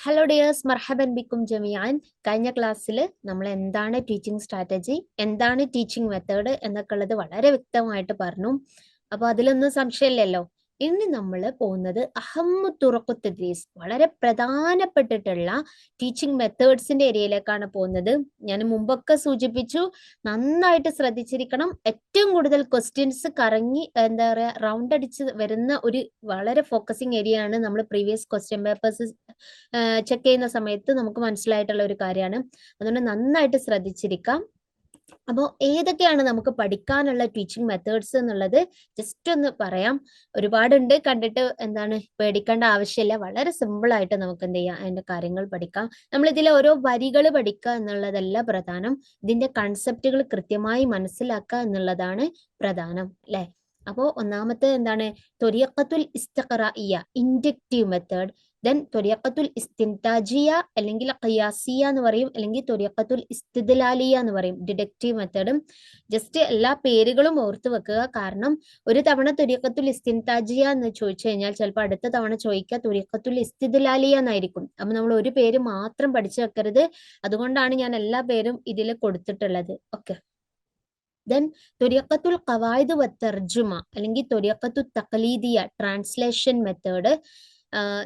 Hello dears, മർഹബൻ ബിക്കും ജമിയാൻ. കഴിഞ്ഞ ക്ലാസ്സിൽ നമ്മൾ എന്താണ് ടീച്ചിങ് സ്ട്രാറ്റജി, എന്താണ് ടീച്ചിങ് മെത്തേഡ് എന്നൊക്കെ ഉള്ളത് വളരെ വ്യക്തമായിട്ട് പറഞ്ഞു. അപ്പോൾ അതിലൊന്നും സംശയമില്ലല്ലോ. ഇനി നമ്മൾ പോകുന്നത് അഹമ്മു തുറക്കു തദ്രീസ്, വളരെ പ്രധാനപ്പെട്ടിട്ടുള്ള ടീച്ചിങ് മെത്തേഡ്സിന്റെ ഏരിയയിലേക്കാണ് പോകുന്നത്. ഞാൻ മുമ്പൊക്കെ സൂചിപ്പിച്ചു, നന്നായിട്ട് ശ്രദ്ധിച്ചിരിക്കണം. ഏറ്റവും കൂടുതൽ ക്വസ്റ്റ്യൻസ് കറങ്ങി എന്താ പറയുക റൗണ്ട് അടിച്ച് വരുന്ന ഒരു വളരെ ഫോക്കസിങ് ഏരിയ ആണ് നമ്മൾ പ്രീവിയസ് ക്വസ്റ്റ്യൻ പേപ്പേഴ്സ് ചെക്ക് ചെയ്യുന്ന സമയത്ത് നമുക്ക് മനസ്സിലായിട്ടുള്ള ഒരു കാര്യമാണ്. അതുകൊണ്ട് നന്നായിട്ട് ശ്രദ്ധിച്ചിരിക്കാം. അപ്പോൾ ഏതൊക്കെയാണ് നമുക്ക് പഠിക്കാനുള്ള ടീച്ചിങ് മെത്തേഡ്സ് എന്നുള്ളത് ജസ്റ്റ് ഒന്ന് പറയാം. ഒരുപാടുണ്ട്, കണ്ടിട്ട് എന്താണ് പേടിക്കേണ്ട ആവശ്യമില്ല. വളരെ സിമ്പിൾ ആയിട്ട് നമുക്ക് എന്ത് ചെയ്യാം, അതിന്റെ കാര്യങ്ങൾ പഠിക്കാം. നമ്മൾ ഇതിലെ ഓരോ വരികൾ പഠിക്കുക എന്നുള്ളതല്ല പ്രധാനം, ഇതിന്റെ കൺസെപ്റ്റുകൾ കൃത്യമായി മനസ്സിലാക്കുക എന്നുള്ളതാണ് പ്രധാനം, അല്ലെ? അപ്പോൾ ഒന്നാമത്തെ എന്താണ്, ത്വരീഖത്തുൽ ഇസ്തിഖ്റാഇയ്യ, ഇൻഡക്റ്റീവ് മെത്തേഡ്. ദെൻ ത്വരീഖത്തുൽ ഇസ്തിൻതാജിയ അല്ലെങ്കിൽ ഖിയാസിയ എന്ന് പറയും, അല്ലെങ്കിൽ ത്വരീഖത്തുൽ ഇസ്തിദ്ലാലിയ എന്ന് പറയും, ഡിഡക്റ്റീവ് മെത്തേഡും. ജസ്റ്റ് എല്ലാ പേരുകളും ഓർത്ത് വെക്കുക. കാരണം ഒരു തവണ ത്വരീഖത്തുൽ ഇസ്തിൻതാജിയ എന്ന് ചോദിച്ചു കഴിഞ്ഞാൽ ചിലപ്പോൾ അടുത്ത തവണ ചോദിക്കുക ത്വരീഖത്തുൽ ഇസ്തിദ്ലാലിയ എന്നായിരിക്കും. അപ്പൊ നമ്മൾ ഒരു പേര് മാത്രം പഠിച്ചു വെക്കരുത്. അതുകൊണ്ടാണ് ഞാൻ എല്ലാ പേരും ഇതിൽ കൊടുത്തിട്ടുള്ളത്. ഓക്കെ. ദെൻ ത്വരീഖത്തുൽ ഖവായിദ് വത്തർജുമ അല്ലെങ്കിൽ ത്വരീഖത്തു തഖ്ലീദിയ, ട്രാൻസ്ലേഷൻ മെത്തേഡ്.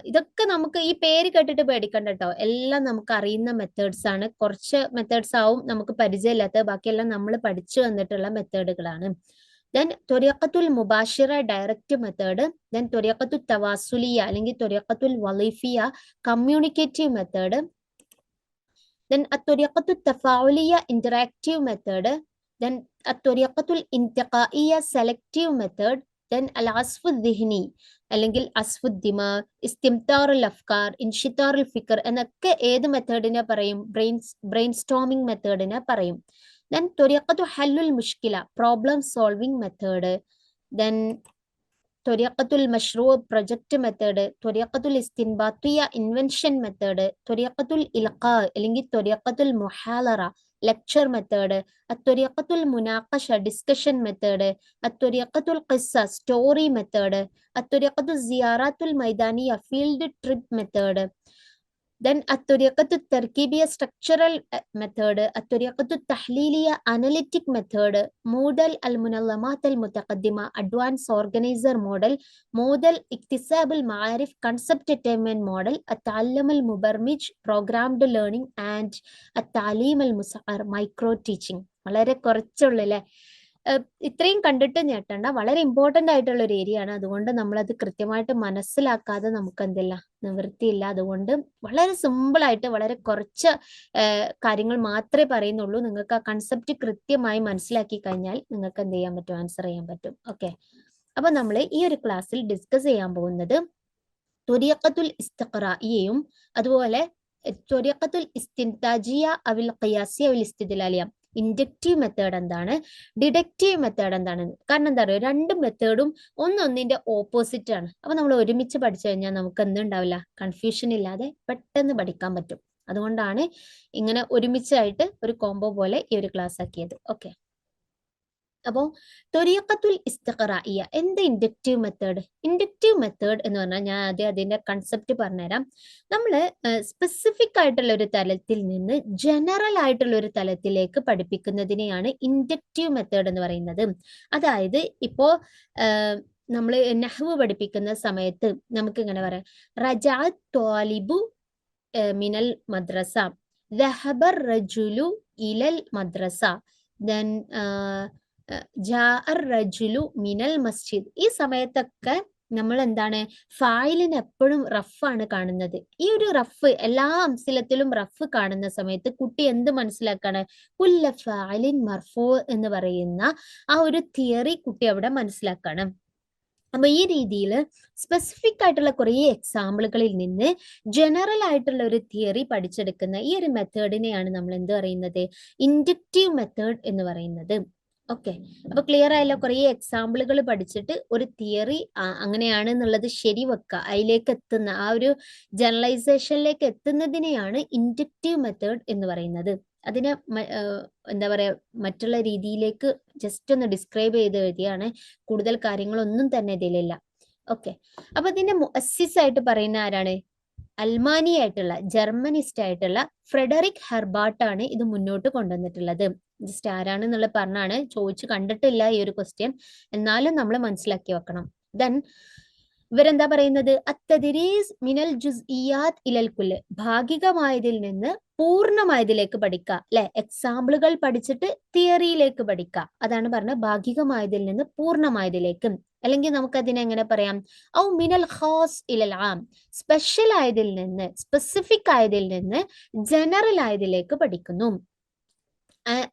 ഇതൊക്കെ നമുക്ക് ഈ പേര് കേട്ടിട്ട് പേടിക്കണ്ട കേട്ടോ, എല്ലാം നമുക്ക് അറിയുന്ന മെത്തേഡ്സ് ആണ്. കുറച്ച് മെത്തേഡ്സ് ആവും നമുക്ക് പരിചയമില്ലാത്ത, ബാക്കിയെല്ലാം നമ്മൾ പഠിച്ചു വന്നിട്ടുള്ള മെത്തേഡുകളാണ്. ദെൻ ത്വരീഖത്തുൽ മുബാഷിറ, ഡയറക്റ്റ് മെത്തേഡ്. ദെൻ ത്വരീഖത്തു തവാസുലിയ അല്ലെങ്കിൽ ത്വരീഖത്തുൽ വലീഫിയ, കമ്മ്യൂണിക്കേറ്റീവ് മെത്തേഡ്. ദെൻ അത്വരീഖത്തു തഫാഉലിയ, ഇന്ററാക്റ്റീവ് മെത്തേഡ്. ദെൻ അത്വരീഖത്തുൽ ഇന്തിഖാഇയ, സെലക്റ്റീവ് മെത്തേഡ്. ദെൻ അൽ അസ്ഫു ദിഹ്നി അല്ലെങ്കിൽ അസ്ഫുദ്ദിമ, ഇസ്തിംതാറുൽ അഫ്കാർ, ഇൻഷിത്താറുൽ ഫിക്കർ എന്നൊക്കെ ഏത് മെത്തേഡിനെ പറയും? ബ്രെയിൻ സ്റ്റോമിംഗ് മെത്തേഡിനെ പറയും. ദെൻ ത്വരീഖത്തു ഹല്ലുൽ മുഷ്കില, പ്രോബ്ലം സോൾവിംഗ് മെത്തേഡ്. ദെൻ ത്വരീഖത്തുൽ മഷ്റൂ, പ്രൊജക്ട് മെത്തേഡ്. ത്വരീഖത്തുൽ ഇസ്തിൻബാത്തിയ, ഇൻവെൻഷൻ മെത്തേഡ്. ത്വരീഖത്തുൽ ഇൽഖാ അല്ലെങ്കിൽ ത്വരീഖത്തുൽ മുഹാലറ, ലെക്ചർ മെത്തേഡ്. അത്വരീഖത്തുൽ മുനാഖഷ, ഡിസ്കഷൻ മെത്തേഡ്. അത്വരീഖത്തുൽ ഖിസ്സ, സ്റ്റോറി മെത്തേഡ്. അത്വരീഖത്തു സിയാറാത്തുൽ മൈദാനിയ, ഫീൽഡ് ട്രിപ്പ് മെത്തേഡ്. ദെൻ അത്വരീഖത്തു തർക്കീബിയ, സ്ട്രക്ചറൽ മെത്തേഡ്. അത്വരീഖത്തു തഹ്ലീലിയ, അനലിറ്റിക് മെത്തേഡ്. മൂഡൽ അൽ മുനല്ലമാത്ത് അൽ മുതഖദ്ദിമ, അഡ്വാൻസ് ഓർഗനൈസർ മോഡൽ. മോഡൽ ഇക്തിസാബുൽ മആരിഫ്, കൺസെപ്റ്റ് അറ്റൈൻമെന്റ് മോഡൽ. അത്തഅല്ലും അൽ മുബർമിജ്, programmed learning. And അത്തഅലീം Al മുസഅർ, micro teaching. വളരെ കുറച്ചുള്ളൂ അല്ലേ? ഇത്രയും കണ്ടിട്ട് ഞെട്ടണ്ട, വളരെ ഇമ്പോർട്ടന്റ് ആയിട്ടുള്ള ഒരു ഏരിയ ആണ്. അതുകൊണ്ട് നമ്മളത് കൃത്യമായിട്ട് മനസ്സിലാക്കാതെ നമുക്ക് എന്തില്ല, നിവൃത്തിയില്ല. അതുകൊണ്ട് വളരെ സിമ്പിൾ ആയിട്ട് വളരെ കുറച്ച് കാര്യങ്ങൾ മാത്രമേ പറയുന്നുള്ളൂ. നിങ്ങൾക്ക് ആ കൺസെപ്റ്റ് കൃത്യമായി മനസ്സിലാക്കി കഴിഞ്ഞാൽ നിങ്ങൾക്ക് എന്ത് ചെയ്യാൻ പറ്റും, ആൻസർ ചെയ്യാൻ പറ്റും. ഓക്കെ. അപ്പൊ നമ്മൾ ഈ ഒരു ക്ലാസ്സിൽ ഡിസ്കസ് ചെയ്യാൻ പോകുന്നത് ത്വരീഖത്തുൽ ഇസ്തിഖ്റാഇയയും അതുപോലെ ത്വരീഖത്തുൽ ഇസ്തിൻതാജിയ അവിൽ ഖിയാസിയ അവിൽ ഇസ്തിദ്ലാലിയ. ഇൻഡക്റ്റീവ് മെത്തേഡ് എന്താണ്, ഡിഡക്റ്റീവ് മെത്തേഡ് എന്താണ്? കാരണം എന്താ പറയുക, രണ്ട് മെത്തേഡും ഒന്നൊന്നിന്റെ ഓപ്പോസിറ്റ് ആണ്. അപ്പൊ നമ്മൾ ഒരുമിച്ച് പഠിച്ചു കഴിഞ്ഞാൽ നമുക്ക് എന്തുണ്ടാവില്ല, കൺഫ്യൂഷൻ ഇല്ലാതെ പെട്ടെന്ന് പഠിക്കാൻ പറ്റും. അതുകൊണ്ടാണ് ഇങ്ങനെ ഒരുമിച്ചായിട്ട് ഒരു കോംബോ പോലെ ഈ ഒരു ക്ലാസ് ആക്കിയത്. ഓക്കെ. അപ്പോൾ ത്വരീഖത്തുൽ ഇസ്തിഖ്റാഇയ, എന്ത് ഇൻഡക്റ്റീവ് മെത്തേഡ്? ഇൻഡക്റ്റീവ് മെത്തേഡ് എന്ന് പറഞ്ഞാൽ ഞാൻ ആദ്യം അതിന്റെ കൺസെപ്റ്റ് പറഞ്ഞുതരാം. നമ്മൾ സ്പെസിഫിക് ആയിട്ടുള്ള ഒരു തലത്തിൽ നിന്ന് ജനറൽ ആയിട്ടുള്ള ഒരു തലത്തിലേക്ക് പഠിപ്പിക്കുന്നതിനെയാണ് ഇൻഡക്റ്റീവ് മെത്തേഡ് എന്ന് പറയുന്നത്. അതായത് ഇപ്പോ നമ്മൾ നഹ്വ് പഠിപ്പിക്കുന്ന സമയത്ത് നമുക്ക് ഇങ്ങനെ പറയാം, റജഅ ത്വാലിബു മിനൽ മദ്രസ, ദഹബ റജുലു ഇലൽ മദ്രസ, ദെൻ ജാഅ റജുലു മിനൽ മസ്ജിദ്. ഈ സമയത്തൊക്കെ നമ്മൾ എന്താണ്, ഫായിലിന് എപ്പോഴും റഫാണ് കാണുന്നത്. ഈ ഒരു റഫ് എല്ലാ അംസിലത്തിലും റഫ് കാണുന്ന സമയത്ത് കുട്ടി എന്ത് മനസ്സിലാക്കാണ്, കുല്ല ഫായിലിൻ മർഫൂ എന്ന് പറയുന്ന ആ ഒരു തിയറി കുട്ടി അവിടെ മനസ്സിലാക്കാണ്. അപ്പൊ ഈ രീതിയിൽ സ്പെസിഫിക് ആയിട്ടുള്ള കുറേ എക്സാമ്പിളുകളിൽ നിന്ന് ജനറൽ ആയിട്ടുള്ള ഒരു തിയറി പഠിച്ചെടുക്കുന്ന ഈ ഒരു മെത്തേഡിനെയാണ് നമ്മൾ എന്ത് പറയുന്നത്, ഇൻഡക്റ്റീവ് മെത്തേഡ് എന്ന് പറയുന്നത്. ഓക്കെ. അപ്പൊ ക്ലിയർ ആയല്ലോ? കുറേ എക്സാമ്പിളുകൾ പഠിച്ചിട്ട് ഒരു തിയറി അങ്ങനെയാണ് എന്നുള്ളത് ശരി വെക്കുക, അതിലേക്ക് എത്തുന്ന ആ ഒരു ജനറലൈസേഷനിലേക്ക് എത്തുന്നതിനെയാണ് ഇൻഡക്റ്റീവ് മെത്തേഡ് എന്ന് പറയുന്നത്. അതിനെ എന്താ പറയാ, മറ്റുള്ള രീതിയിലേക്ക് ജസ്റ്റ് ഒന്ന് ഡിസ്ക്രൈബ് ചെയ്ത് എഴുതിയാണ്, കൂടുതൽ കാര്യങ്ങളൊന്നും തന്നെ ഇതിലില്ല. ഓക്കെ. അപ്പൊ ഇതിന്റെ മുഅസ്സിസ് ആയിട്ട് പറയുന്ന ആരാണ്? അൽമാനിയായിട്ടുള്ള ജർമ്മനിസ്റ്റ് ആയിട്ടുള്ള ഫ്രെഡറിക് ഹെർബാർട്ടാണ് ഇത് മുന്നോട്ട് കൊണ്ടുവന്നിട്ടുള്ളത്. ജസ്റ്റ് ആരാണെന്നുള്ള പറഞ്ഞാണ്, ചോദിച്ചു കണ്ടിട്ടില്ല ഈ ഒരു ക്വസ്റ്റ്യൻ, എന്നാലും നമ്മൾ മനസ്സിലാക്കി വെക്കണം. ദെൻ ഇവരെന്താ പറയുന്നത്, അത്തദ്രീസ് മിനൽ ജുസ്ഇയാത്ത് ഇലൽ കുല്ല്, ഭാഗികമായതിൽ നിന്ന് പൂർണ്ണമായതിലേക്ക് പഠിക്കുക അല്ലെ. എക്സാമ്പിളുകൾ പഠിച്ചിട്ട് തിയറിയിലേക്ക് പഠിക്കുക, അതാണ് പറഞ്ഞത് ഭാഗികമായതിൽ നിന്ന് പൂർണ്ണമായതിലേക്ക്. അല്ലെങ്കിൽ നമുക്ക് അതിനെ എങ്ങനെ പറയാം, ഔ മിനൽ ഖാസ് ഇലൽ ആം, സ്പെഷ്യൽ ആയതിൽ നിന്ന് സ്പെസിഫിക് ആയതിൽ നിന്ന് ജനറൽ ആയതിലേക്ക് പഠിക്കുന്നു.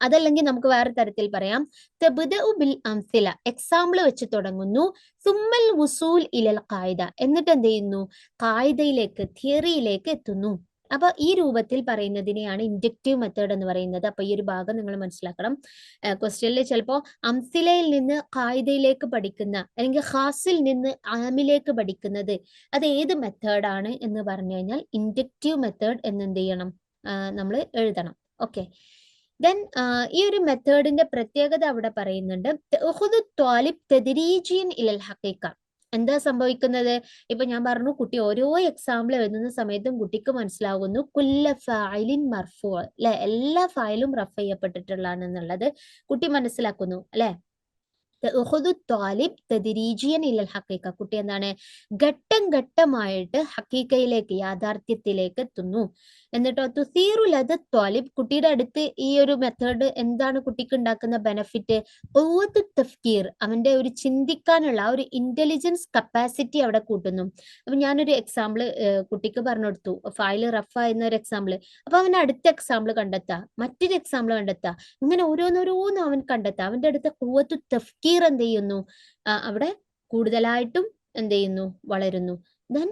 അതല്ലെങ്കിൽ നമുക്ക് വേറെ തരത്തിൽ പറയാം, തബ്ദഉ ബിൽ അംസില, എക്സാമ്പിൾ വെച്ച് തുടങ്ങുന്നു, സുമ്മൽ വുസൂൽ ഇലൽ ഖായിദ, എന്നിട്ട് എന്ത് ചെയ്യുന്നു, ഖായിദയിലേക്ക് തിയറിയിലേക്ക് എത്തുന്നു. അപ്പൊ ഈ രൂപത്തിൽ പറയുന്നതിനെയാണ് ഇൻഡക്റ്റീവ് മെത്തേഡ് എന്ന് പറയുന്നത്. അപ്പൊ ഈ ഒരു ഭാഗം നിങ്ങൾ മനസ്സിലാക്കണം. ക്വസ്റ്റ്യനിൽ ചിലപ്പോൾ അംസിലയിൽ നിന്ന് ഖായിദയിലേക്ക് പഠിക്കുന്ന അല്ലെങ്കിൽ ഖാസിൽ നിന്ന് ആമിലേക്ക് പഠിക്കുന്നത് അത് ഏത് മെത്തേഡാണ് എന്ന് പറഞ്ഞു കഴിഞ്ഞാൽ ഇൻഡക്റ്റീവ് മെത്തേഡ് എന്ന് എന്ത് ചെയ്യണം, നമ്മൾ എഴുതണം. ഓക്കെ. ദെൻ ഈ ഒരു മെത്തേഡിന്റെ പ്രത്യേകത അവിടെ പറയുന്നുണ്ട്, ഇലൽ ഹഖീഖ. എന്താ സംഭവിക്കുന്നത്, ഇപ്പൊ ഞാൻ പറഞ്ഞു കുട്ടി ഓരോ എക്സാമ്പിൾ എഴുതുന്ന സമയത്തും കുട്ടിക്ക് മനസ്സിലാകുന്നു കുല്ല ഫായിലിൻ മർഫൂ അല്ലെ, എല്ലാ ഫയലും റഫ് ചെയ്യപ്പെട്ടിട്ടുള്ളതാണെന്നുള്ളത് കുട്ടി മനസ്സിലാക്കുന്നു അല്ലെ. കുട്ടി എന്താണ്, ഘട്ടം ഘട്ടമായിട്ട് ഹക്കീക്കയിലേക്ക് യാഥാർത്ഥ്യത്തിലേക്ക് എത്തുന്നു. എന്നിട്ടോ തുസീറുലത് ത്വാലിബ്, കുട്ടിയുടെ അടുത്ത് ഈ ഒരു മെത്തേഡ് എന്താണ് കുട്ടിക്ക് ഉണ്ടാക്കുന്ന ബെനഫിറ്റ്, തഫ്കീർ, അവന്റെ ഒരു ചിന്തിക്കാനുള്ള ആ ഒരു ഇന്റലിജൻസ് കപ്പാസിറ്റി അവിടെ കൂട്ടുന്നു. അപ്പൊ ഞാനൊരു എക്സാമ്പിൾ കുട്ടിക്ക് പറഞ്ഞു കൊടുത്തു, ഫയൽ റഫ് ആയിരുന്ന ഒരു എക്സാമ്പിൾ. അപ്പൊ അവന്റെ അടുത്ത എക്സാമ്പിൾ കണ്ടെത്താം, മറ്റൊരു എക്സാമ്പിൾ കണ്ടെത്താം, ഇങ്ങനെ ഓരോന്നോരോന്നും അവൻ കണ്ടെത്താം. അവന്റെ അടുത്ത ഖുവ്വത്തു തഫ്കീർ എന്ത് ചെയ്യുന്നു, അവിടെ കൂടുതലായിട്ടും എന്ത് ചെയ്യുന്നു, വളരുന്നു. ദെൻ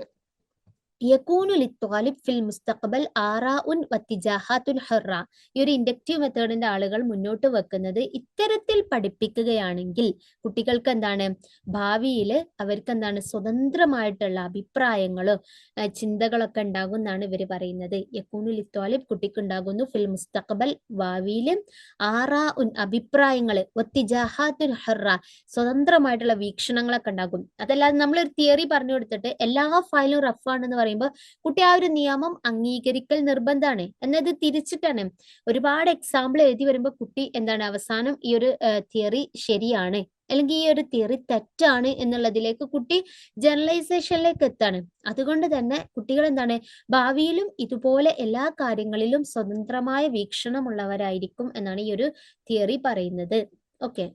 യകൂനു ലിത്വാലിബ് ഫിൽ മുസ്തഖ്ബൽ ആറാഉൻ വത്തിജാഹാത്തുൻ ഹുറ. ഈ ഒരു ഇൻഡക്റ്റീവ് മെത്തേഡിന്റെ ആളുകൾ മുന്നോട്ട് വെക്കുന്നത് ഇത്തരത്തിൽ പഠിപ്പിക്കുകയാണെങ്കിൽ കുട്ടികൾക്ക് എന്താണ്, ഭാവിയിൽ അവർക്ക് എന്താണ്, സ്വതന്ത്രമായിട്ടുള്ള അഭിപ്രായങ്ങളോ ചിന്തകളൊക്കെ ഉണ്ടാകും എന്നാണ് ഇവർ പറയുന്നത്. യകൂനു ലിത്വാലിബ്, കുട്ടിക്ക് ഉണ്ടാകുന്നു, ഫിൽ മുസ്തഖ്ബൽ, ഭാവിയിൽ, ആറാഉൻ, അഭിപ്രായങ്ങൾ, വത്തിജാഹാത്തുൻ ഹുറ, സ്വതന്ത്രമായിട്ടുള്ള വീക്ഷണങ്ങളൊക്കെ ഉണ്ടാകും. അതല്ലാതെ നമ്മളൊരു തിയറി പറഞ്ഞു കൊടുത്തിട്ട് എല്ലാ ഫയലും റഫാണെന്ന് പറയുമ്പോൾ കുട്ടി ആ ഒരു നിയമം അംഗീകരിക്കൽ നിർബന്ധമാണ്. എന്നത് തിരിച്ചിട്ടാണ്, ഒരുപാട് എക്സാമ്പിൾ എഴുതി വരുമ്പോൾ കുട്ടി എന്താണ്, അവസാനം ഈ ഒരു തിയറി ശരിയാണ് അല്ലെങ്കിൽ ഈ ഒരു തിയറി തെറ്റാണ് എന്നുള്ളതിലേക്ക് കുട്ടി ജനറലൈസേഷനിലേക്ക് എത്താണ്. അതുകൊണ്ട് തന്നെ കുട്ടികൾ എന്താണ്, ഭാവിയിലും ഇതുപോലെ എല്ലാ കാര്യങ്ങളിലും സ്വതന്ത്രമായ വീക്ഷണമുള്ളവരായിരിക്കും എന്നാണ് ഈ ഒരു തിയറി പറയുന്നത്. ഓക്കെ.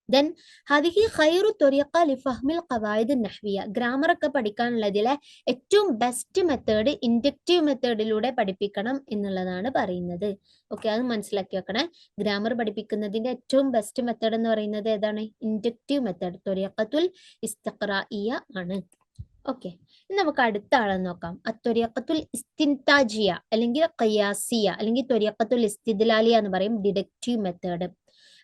ദെൻ ഹദിഹി ഖൈറു ത്വരീഖ ലിഫഹ്മിൽ ഖവായിദ് നഹ്വിയ, ഗ്രാമർ ഒക്കെ പഠിക്കാനുള്ളതിലെ ഏറ്റവും ബെസ്റ്റ് മെത്തേഡ് ഇൻഡക്റ്റീവ് മെത്തേഡിലൂടെ പഠിപ്പിക്കണം എന്നുള്ളതാണ് പറയുന്നത്. ഓക്കെ, അത് മനസ്സിലാക്കി വെക്കണേ. ഗ്രാമർ പഠിപ്പിക്കുന്നതിന്റെ ഏറ്റവും ബെസ്റ്റ് മെത്തേഡ് എന്ന് പറയുന്നത് ഏതാണ്, ഇൻഡക്റ്റീവ് മെത്തേഡ്, ത്വരീഖത്തുൽ ഇസ്തിഖ്റാഇയ്യ ആണ്. ഓക്കെ, ഇനി നമുക്ക് അടുത്ത ആളെ നോക്കാം. അത്വരീഖത്തുൽ ഇസ്തിൻതാജിയ അല്ലെങ്കിൽ ഖിയാസിയ അല്ലെങ്കിൽ ത്വരീഖത്തുൽ ഇസ്തിദ്ലാലിയ എന്ന് പറയും, ഡിഡക്റ്റീവ് മെത്തേഡ്.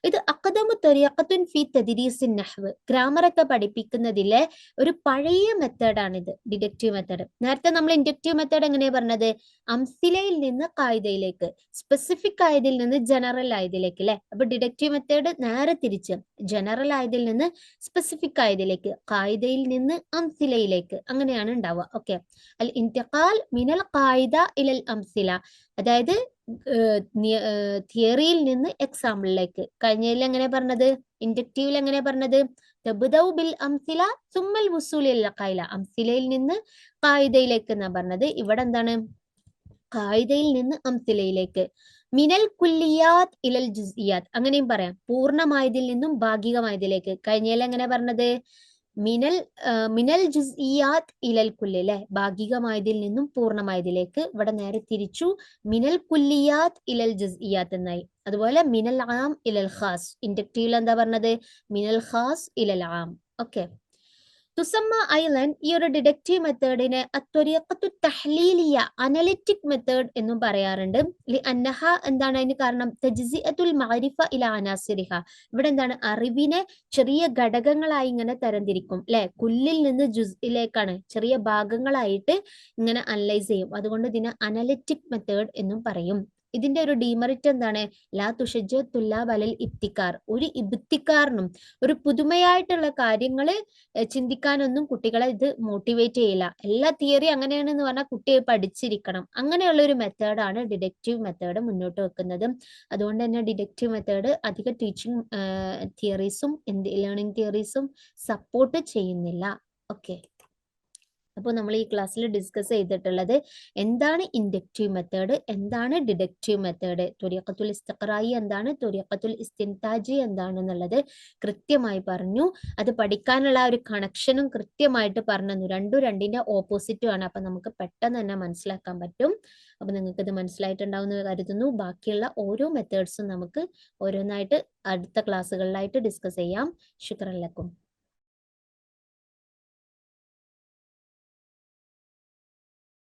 ഇത് അഖദമു ത്വരീഖത്തുൻ ഫി തദ്രീസിൻ നഹ്വ്, ഗ്രാമർ ഒക്കെ പഠിപ്പിക്കുന്നതിലെ ഒരു പഴയ മെത്തേഡാണിത്, ഡിഡക്റ്റീവ് മെത്തേഡ്. നേരത്തെ നമ്മൾ ഇൻഡക്റ്റീവ് മെത്തേഡ് എങ്ങനെയാ പറഞ്ഞത്, അംസിലയിൽ നിന്ന് ഖായിദയിലേക്ക്, സ്പെസിഫിക് ആയതിൽ നിന്ന് ജനറൽ ആയതിലേക്ക് അല്ലെ. അപ്പൊ ഡിഡക്റ്റീവ് മെത്തേഡ് നേരെ തിരിച്ച്, ജനറൽ ആയതിൽ നിന്ന് സ്പെസിഫിക് ആയതിലേക്ക്, ഖായിദയിൽ നിന്ന് അംസിലയിലേക്ക്, അങ്ങനെയാണ് ഉണ്ടാവുക. ഓക്കെ, അൽ ഇന്തിഖാൽ മിനൽ ഖായിദ ഇലൽ അംസില, അതായത് തിയറിയിൽ നിന്ന് എക്സാമ്പിളിലേക്ക്. കഴിഞ്ഞതിൽ എങ്ങനെ പറഞ്ഞത്, ഇൻഡക്റ്റീവിൽ എങ്ങനെ പറഞ്ഞത്, തബ്ദഉ ബിൽ അംസില സുമ്മൽ വുസൂൽ ഇലൽ ഖായിദ, അംസിലയിൽ നിന്ന് ഖായിദയിലേക്ക് എന്നാ പറഞ്ഞത്. ഇവിടെ എന്താണ്, ഖായിദയിൽ നിന്ന് അംസിലയിലേക്ക്. മിനൽ കുല്ലിയാത്ത് ഇലൽ ജുസ്ഇയാത്ത്, അങ്ങനെയും പറയാം, പൂർണ്ണമായതിൽ നിന്നും ഭാഗികമായതിലേക്ക്. കഴിഞ്ഞതിൽ എങ്ങനെ പറഞ്ഞത്, മിനൽ ജുസ്ഇയാത്ത് ഇലൽ കുല്ലി അല്ലെ, ഭാഗികമായതിൽ നിന്നും പൂർണ്ണമായതിലേക്ക്. ഇവിടെ നേരെ തിരിച്ചു, മിനൽ കുല്ലിയാത്ത് ഇലൽ ജുസ്ഇയാത്ത് എന്നായി. അതുപോലെ മിനൽ ആം ഇലൽ ഖാസ്, ഇൻഡക്റ്റീവിൽ എന്താ പറഞ്ഞത്, മിനൽ ഖാസ് ഇലൽ ആം. ഓക്കെ. തുസമ്മ ഐലൻ, ഈ ഒരു ഡിഡക്റ്റീവ് മെത്തേഡിനെ അത്വരീഖത്തു തഹ്ലീലിയ, അനലിറ്റിക് മെത്തേഡ് എന്നും പറയാറുണ്ട്. അന്നഹ, എന്താണ് അതിന് കാരണം, തജ്സിഅത്തുൽ മഅരിഫ ഇല അനാസിരിഹ, ഇവിടെ എന്താണ്, അറിവിനെ ചെറിയ ഘടകങ്ങളായി ഇങ്ങനെ തരംതിരിക്കും അല്ലെ, കുല്ലിൽ നിന്ന് ജുസ്ഇലേക്കാണ്, ചെറിയ ഭാഗങ്ങളായിട്ട് ഇങ്ങനെ അനലൈസ് ചെയ്യും. അതുകൊണ്ട് ഇതിനെ അനലിറ്റിക് മെത്തേഡ് എന്നും പറയും. ഇതിന്റെ ഒരു ഡീമെറിറ്റ് എന്താണ്? ലാ തുഷജ്ജു തുല്ലാബ് അലൽ ഇബ്തിക്കാർ. ഒരു ഇബ്തിക്കാറിനും ഒരു പുതുമയായിട്ടുള്ള കാര്യങ്ങൾ ചിന്തിക്കാനൊന്നും കുട്ടികളെ ഇത് മോട്ടിവേറ്റ് ചെയ്യില്ല. എല്ലാ തിയറി അങ്ങനെയാണെന്ന് പറഞ്ഞാൽ കുട്ടി പഠിച്ചിരിക്കണം. അങ്ങനെയുള്ള ഒരു മെത്തേഡാണ് ഡിഡക്റ്റീവ് മെത്തേഡ് മുന്നോട്ട് വെക്കുന്നത്. അതുകൊണ്ട് തന്നെ ഡിഡക്റ്റീവ് മെത്തേഡ് അധിക ടീച്ചിങ് തിയറീസും ലേണിംഗ് തിയറീസും സപ്പോർട്ട് ചെയ്യുന്നില്ല. ഓക്കെ, അപ്പോൾ നമ്മൾ ഈ ക്ലാസ്സിൽ ഡിസ്കസ് ചെയ്തിട്ടുള്ളത് എന്താണ് ഇൻഡക്റ്റീവ് മെത്തേഡ്, എന്താണ് ഡിഡക്റ്റീവ് മെത്തേഡ്, തുരീഖത്തുൽ ഇസ്തിഖ്റായി എന്താണ്, തുരീഖത്തുൽ ഇസ്തിൻതാജി എന്താണെന്നുള്ളത് കൃത്യമായി പറഞ്ഞു. അത് പഠിക്കാനുള്ള ഒരു കണക്ഷനും കൃത്യമായിട്ട് പറഞ്ഞു. രണ്ടിന്റെ ഓപ്പോസിറ്റും ആണ്. അപ്പൊ നമുക്ക് പെട്ടെന്ന് തന്നെ മനസ്സിലാക്കാൻ പറ്റും. അപ്പൊ നിങ്ങൾക്ക് ഇത് മനസ്സിലായിട്ടുണ്ടാവും എന്ന് കരുതുന്നു. ബാക്കിയുള്ള ഓരോ മെത്തേഡ്സും നമുക്ക് ഓരോന്നായിട്ട് അടുത്ത ക്ലാസ്സുകളിലായിട്ട് ഡിസ്കസ് ചെയ്യാം. ശുക്രൻ ലക്കും.